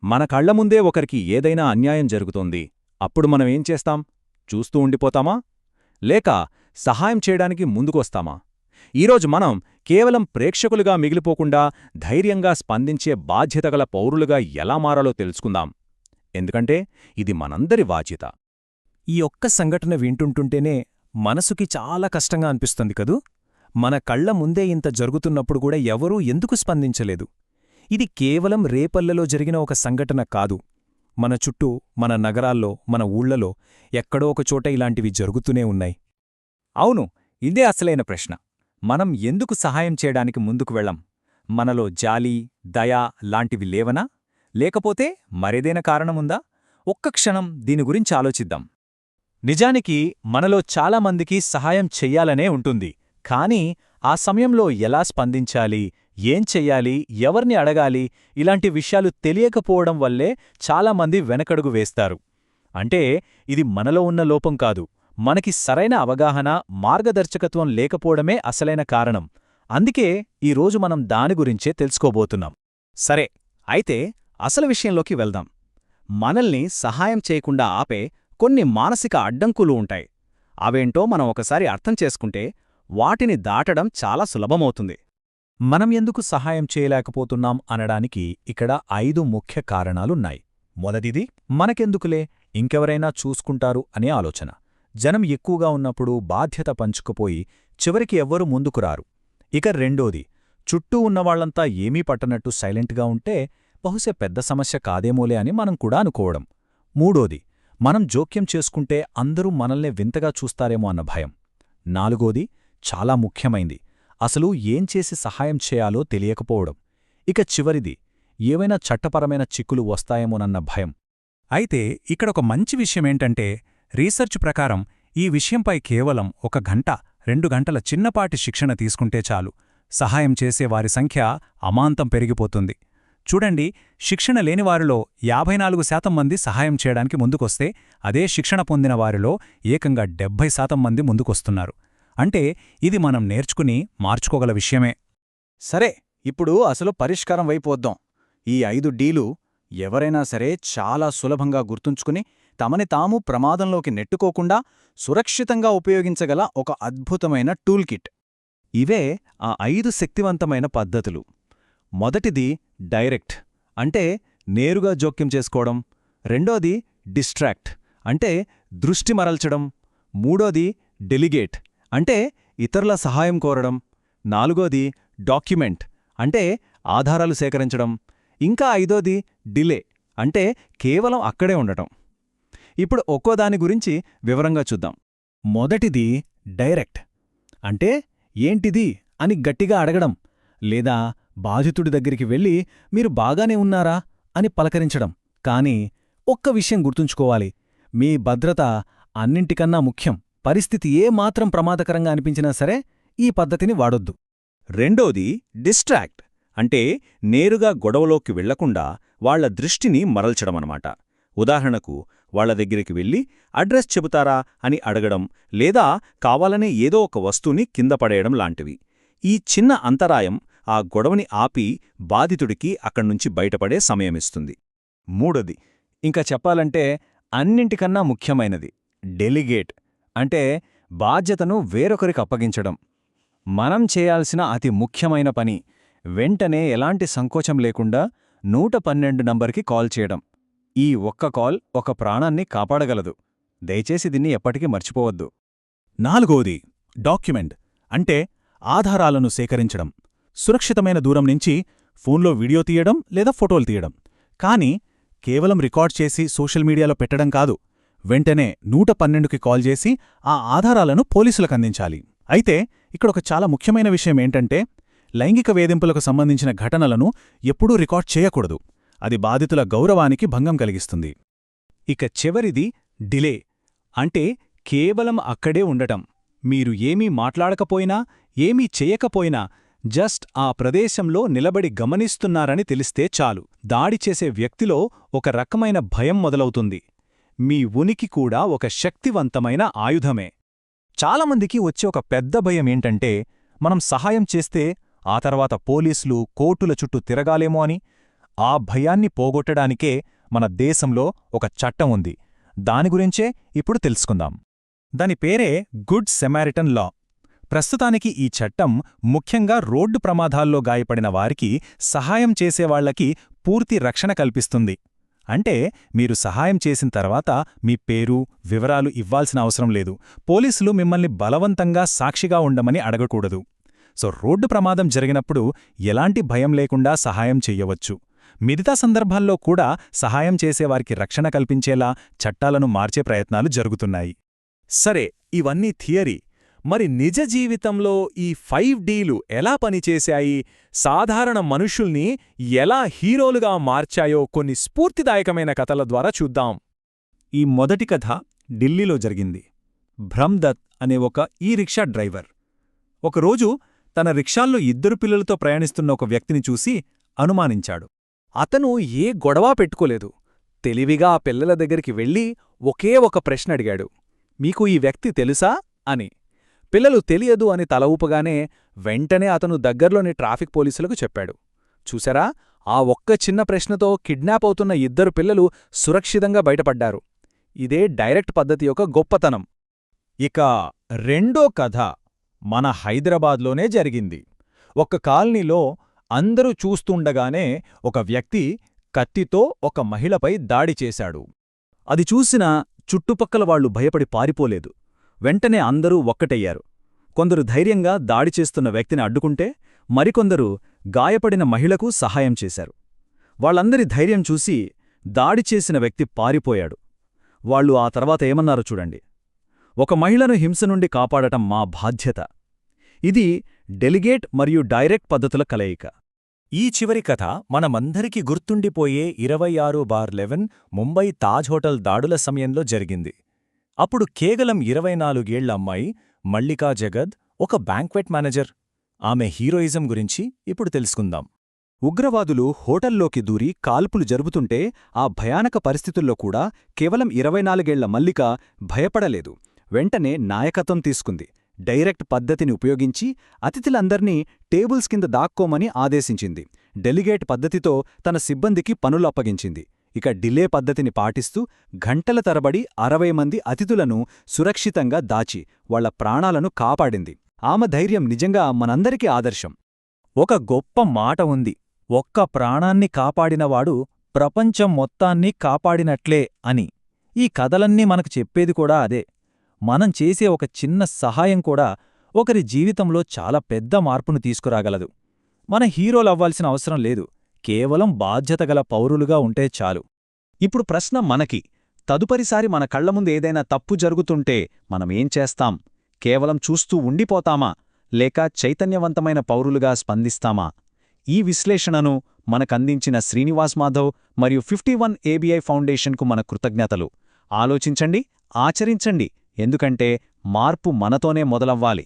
మన కళ్ల ముందే ఒకరికి ఏదైనా అన్యాయం జరుగుతోంది. అప్పుడు మనమేం చేస్తాం? చూస్తూ ఉండిపోతామా? లేక సహాయం చేయడానికి ముందుకొస్తామా? ఈరోజు మనం కేవలం ప్రేక్షకులుగా మిగిలిపోకుండా ధైర్యంగా స్పందించే బాధ్యతగల పౌరులుగా ఎలా మారాలో తెలుసుకుందాం. ఎందుకంటే ఇది మనందరి బాధ్యత. ఈ ఒక్క సంఘటన వింటుంటుంటేనే మనసుకి చాలా కష్టంగా అనిపిస్తుంది కదూ. మన కళ్ల ముందే ఇంత జరుగుతున్నప్పుడు కూడా ఎవరూ ఎందుకు స్పందించలేదు? ఇది కేవలం రేపల్లెలో జరిగిన ఒక సంఘటన కాదు. మన చుట్టూ, మన నగరాల్లో, మన ఊళ్లలో ఎక్కడో ఒకచోట ఇలాంటివి జరుగుతూనే ఉన్నాయి. అవును, ఇదే అసలైన ప్రశ్న. మనం ఎందుకు సహాయం చేయడానికి ముందుకు వెళ్ళం? మనలో జాలి, దయ లాంటివి లేవనా? లేకపోతే మరేదైనా కారణముందా? ఒక్క క్షణం దీని గురించి ఆలోచిద్దాం. నిజానికి మనలో చాలామందికి సహాయం చెయ్యాలనే ఉంటుంది. కానీ ఆ సమయంలో ఎలా స్పందించాలి, ఏం చెయ్యాలి, ఎవర్ని అడగాలి, ఇలాంటి విషయాలు తెలియకపోవడం వల్లే చాలామంది వెనకడుగు వేస్తారు. అంటే ఇది మనలో ఉన్న లోపం కాదు, మనకి సరైన అవగాహన, మార్గదర్శకత్వం లేకపోవడమే అసలైన కారణం. అందుకే ఈరోజు మనం దాని గురించే తెలుసుకోబోతున్నాం. సరే, అయితే అసలు విషయంలోకి వెళ్దాం. మనల్ని సహాయం చేయకుండా ఆపే కొన్ని మానసిక అడ్డంకులు ఉంటాయి. అవేంటో మనం ఒకసారి అర్థం చేసుకుంటే వాటిని దాటడం చాలా సులభమవుతుంది. మనం ఎందుకు సహాయం చేయలేకపోతున్నాం అనడానికి ఇక్కడ 5 ముఖ్య కారణాలున్నాయి. మొదటిది, మనకెందుకులే, ఇంకెవరైనా చూసుకుంటారు అనే ఆలోచన. జనం ఎక్కువగా ఉన్నప్పుడు బాధ్యత పంచుకుపోయి చివరికి ఎవ్వరూ ముందుకురారు. ఇక రెండోది, చుట్టూ ఉన్నవాళ్లంతా ఏమీ పట్టనట్టు సైలెంట్గా ఉంటే బహుశా పెద్ద సమస్య కాదేమోలే అని మనం కూడా అనుకోవడం. మూడోది, మనం జోక్యం చేసుకుంటే అందరూ మనల్నే వింతగా చూస్తారేమో అన్న భయం. నాలుగోది, చాలా ముఖ్యమైంది, అసలు ఏం చేసి సహాయం చేయాలో తెలియకపోవడం. ఇక చివరిది, ఏవైనా చట్టపరమైన చిక్కులు వస్తాయేమోనన్న భయం. అయితే ఇక్కడొక మంచి విషయమేంటంటే, రీసెర్చ్ ప్రకారం ఈ విషయంపై కేవలం 1 గంట, 2 గంటల చిన్నపాటి శిక్షణ తీసుకుంటే చాలు, సహాయం చేసేవారి సంఖ్య అమాంతం పెరిగిపోతుంది. చూడండి, శిక్షణ లేనివారిలో 54% మంది సహాయం చేయడానికి ముందుకొస్తే, అదే శిక్షణ పొందిన వారిలో ఏకంగా 70% మంది ముందుకొస్తున్నారు. అంటే ఇది మనం నేర్చుకుని మార్చుకోగల విషయమే. సరే, ఇప్పుడు అసలు పరిష్కారం వైపోద్దాం. ఈ 5 డీలు ఎవరైనా సరే చాలా సులభంగా గుర్తుంచుకుని తమని తాము ప్రమాదంలోకి నెట్టుకోకుండా సురక్షితంగా ఉపయోగించగల ఒక అద్భుతమైన టూల్ కిట్. ఇవే ఆ 5 శక్తివంతమైన పద్ధతులు. మొదటిది డైరెక్ట్, అంటే నేరుగా జోక్యం చేసుకోవడం. రెండోది డిస్ట్రాక్ట్, అంటే దృష్టి మరల్చడం. మూడోది డెలిగేట్, అంటే ఇతరుల సహాయం కోరడం. నాలుగోది డాక్యుమెంట్, అంటే ఆధారాలు సేకరించడం. ఇంకా ఐదోది డిలే, అంటే కేవలం అక్కడే ఉండటం. ఇప్పుడు ఒక్కోదాని గురించి వివరంగా చూద్దాం. మొదటిది డైరెక్ట్, అంటే ఏంటిది అని గట్టిగా అడగడం, లేదా బాధితుడి దగ్గరికి వెళ్ళి మీరు బాగానే ఉన్నారా అని పలకరించడం. కానీ ఒక్క విషయం గుర్తుంచుకోవాలి, మీ భద్రత అన్నింటికన్నా ముఖ్యం. పరిస్థితి ఏమాత్రం ప్రమాదకరంగా అనిపించినా సరే ఈ పద్ధతిని వాడొద్దు. రెండోది డిస్ట్రాక్ట్, అంటే నేరుగా గొడవలోకి వెళ్లకుండా వాళ్ల దృష్టిని మరల్చడమన్నమాట. ఉదాహరణకు, వాళ్ల దగ్గరికి వెళ్ళి అడ్రస్ చెబుతారా అని అడగడం, లేదా కావాలనే ఏదో ఒక వస్తువుని కింద పడేయడం లాంటివి. ఈ చిన్న అంతరాయం ఆ గొడవని ఆపి బాధితుడికి అక్కడ్నుంచి బయటపడే సమయమిస్తుంది. మూడోది, ఇంకా చెప్పాలంటే అన్నింటికన్నా ముఖ్యమైనది డెలిగేట్, అంటే బాధ్యతను వేరొకరికి అప్పగించడం. మనం చేయాల్సిన అతి ముఖ్యమైన పని వెంటనే ఎలాంటి సంకోచం లేకుండా 112 నంబర్కి కాల్ చేయడం. ఈ ఒక్క కాల్ ఒక ప్రాణాన్ని కాపాడగలదు. దయచేసి దీన్ని ఎప్పటికీ మర్చిపోవద్దు. నాలుగోది డాక్యుమెంట్, అంటే ఆధారాలను సేకరించడం. సురక్షితమైన దూరం నుంచి ఫోన్లో వీడియో తీయడం లేదా ఫోటోలు తీయడం. కానీ కేవలం రికార్డ్ చేసి సోషల్ మీడియాలో పెట్టడం కాదు, వెంటనే 112కి కాల్ చేసి ఆ ఆధారాలను పోలీసులకు అందించాలి. అయితే ఇక్కడొక చాలా ముఖ్యమైన విషయమేంటంటే, లైంగిక వేధింపులకు సంబంధించిన ఘటనలను ఎప్పుడూ రికార్డ్ చేయకూడదు. అది బాధితుల గౌరవానికి భంగం కలిగిస్తుంది. ఇక చివరిది డిలే, అంటే కేవలం అక్కడే ఉండటం. మీరు ఏమీ మాట్లాడకపోయినా, ఏమీ చెయ్యకపోయినా జస్ట్ ఆ ప్రదేశంలో నిలబడి గమనిస్తున్నారని తెలిస్తే చాలు, దాడి చేసే వ్యక్తిలో ఒక రకమైన భయం మొదలవుతుంది. మీ ఉనికి కూడా ఒక శక్తివంతమైన ఆయుధమే. చాలామందికి వచ్చే ఒక పెద్ద భయమేంటంటే, మనం సహాయం చేస్తే ఆ తర్వాత పోలీసులు, కోర్టుల చుట్టూ తిరగాలేమో అని. ఆ భయాన్ని పోగొట్టడానికే మన దేశంలో ఒక చట్టం ఉంది. దాని గురించే ఇప్పుడు తెలుసుకుందాం. దాని పేరే గుడ్ సెమారిటన్ లా. ప్రస్తుతానికి ఈ చట్టం ముఖ్యంగా రోడ్డు ప్రమాదాల్లో గాయపడిన వారికి సహాయం చేసేవాళ్లకి పూర్తి రక్షణ కల్పిస్తుంది. అంటే మీరు సహాయం చేసిన తర్వాత మీ పేరు, వివరాలు ఇవ్వాల్సిన అవసరం లేదు. పోలీసులు మిమ్మల్ని బలవంతంగా సాక్షిగా ఉండమని అడగకూడదు. సో రోడ్డు ప్రమాదం జరిగినప్పుడు ఎలాంటి భయం లేకుండా సహాయం చెయ్యవచ్చు. మిగతా సందర్భాల్లో కూడా సహాయం చేసేవారికి రక్షణ కల్పించేలా చట్టాలను మార్చే ప్రయత్నాలు జరుగుతున్నాయి. సరే, ఇవన్నీ థియరీ. మరి నిజ జీవితంలో ఈ 5Dలు ఎలా పనిచేశాయి, సాధారణ మనుషుల్ని ఎలా హీరోలుగా మార్చాయో కొన్ని స్ఫూర్తిదాయకమైన కథల ద్వారా చూద్దాం. ఈ మొదటి కథ ఢిల్లీలో జరిగింది. భ్రమ్దత్ అనే ఒక ఈ-రిక్షా డ్రైవర్ ఒకరోజు తన రిక్షాల్లో 2 పిల్లలతో ప్రయాణిస్తున్న ఒక వ్యక్తిని చూసి అనుమానించాడు. అతను ఏ గొడవా పెట్టుకోలేదు. తెలివిగా ఆ పిల్లల దగ్గరికి వెళ్ళి ఒకే ఒక ప్రశ్న అడిగాడు, మీకు ఈ వ్యక్తి తెలుసా అని. పిల్లలు తెలియదు అని తల ఊపగానే వెంటనే అతను దగ్గర్లోని ట్రాఫిక్ పోలీసులకు చెప్పాడు. చూశారా, ఆ ఒక్క చిన్న ప్రశ్నతో కిడ్నాప్ అవుతున్న 2 పిల్లలు సురక్షితంగా బయటపడ్డారు. ఇదే డైరెక్ట్ పద్ధతి యొక్క గొప్పతనం. ఇక రెండో కథ మన హైదరాబాద్లోనే జరిగింది. ఒక కాలనీలో అందరూ చూస్తుండగానే ఒక వ్యక్తి కత్తితో ఒక మహిళపై దాడి చేశాడు. అది చూసిన చుట్టుపక్కల వాళ్లు భయపడి పారిపోలేదు. వెంటనే అందరూ ఒక్కటయ్యారు. కొందరు ధైర్యంగా దాడి చేస్తున్న వ్యక్తిని అడ్డుకుంటే, మరికొందరు గాయపడిన మహిళకు సహాయం చేశారు. వాళ్ళందరి ధైర్యం చూసి దాడి చేసిన వ్యక్తి పారిపోయాడు. వాళ్ళు ఆ తర్వాత ఏమన్నారో చూడండి. ఒక మహిళను హింస నుండి కాపాడటం మా బాధ్యత. ఇది డెలిగేట్ మరియు డైరెక్ట్ పద్ధతుల కలయిక. ఈ చివరి కథ మనమందరికీ గుర్తుండిపోయే 26/11 ముంబై తాజ్ హోటల్ దాడుల సమయంలో జరిగింది. అప్పుడు కేవలం 24 ఏళ్ల అమ్మాయి మల్లికా జగద్ ఒక బ్యాంక్వెట్ మేనేజర్. ఆమె హీరోయిజం గురించి ఇప్పుడు తెలుసుకుందాం. ఉగ్రవాదులు హోటల్లోకి దూరి కాల్పులు జరుపుతుంటే ఆ భయానక పరిస్థితుల్లో కూడా కేవలం 24 ఏళ్ల మల్లిక భయపడలేదు. వెంటనే నాయకత్వం తీసుకుంది. డైరెక్ట్ పద్ధతిని ఉపయోగించి అతిథులందర్నీ టేబుల్స్ కింద దాక్కోమని ఆదేశించింది. డెలిగేట్ పద్ధతితో తన సిబ్బందికి పనులు అప్పగించింది. ఇక డిలే పద్ధతిని పాటిస్తూ గంటల తరబడి 60 మంది అతిథులను సురక్షితంగా దాచి వాళ్ల ప్రాణాలను కాపాడింది. ఆమె ధైర్యం నిజంగా మనందరికీ ఆదర్శం. ఒక గొప్ప మాట ఉంది, ఒక్క ప్రాణాన్ని కాపాడినవాడు ప్రపంచం మొత్తాన్ని కాపాడినట్లే అని. ఈ కథలన్నీ మనకు చెప్పేది కూడా అదే. మనం చేసే ఒక చిన్న సహాయం కూడా ఒకరి జీవితంలో చాలా పెద్ద మార్పును తీసుకురాగలదు. మన హీరోలవ్వాల్సిన అవసరం లేదు, కేవలం బాధ్యతగల పౌరులుగా ఉంటే చాలు. ఇప్పుడు ప్రశ్న మనకి, తదుపరిసారి మన కళ్లముందు ఏదైనా తప్పు జరుగుతుంటే మనమేం చేస్తాం? కేవలం చూస్తూ ఉండిపోతామా, లేక చైతన్యవంతమైన పౌరులుగా స్పందిస్తామా? ఈ విశ్లేషణను మనకందించిన శ్రీనివాస్ మాధవ్ మరియు 51 ABI ఫౌండేషన్కు మన కృతజ్ఞతలు. ఆలోచించండి, ఆచరించండి. ఎందుకంటే మార్పు మనతోనే మొదలవ్వాలి.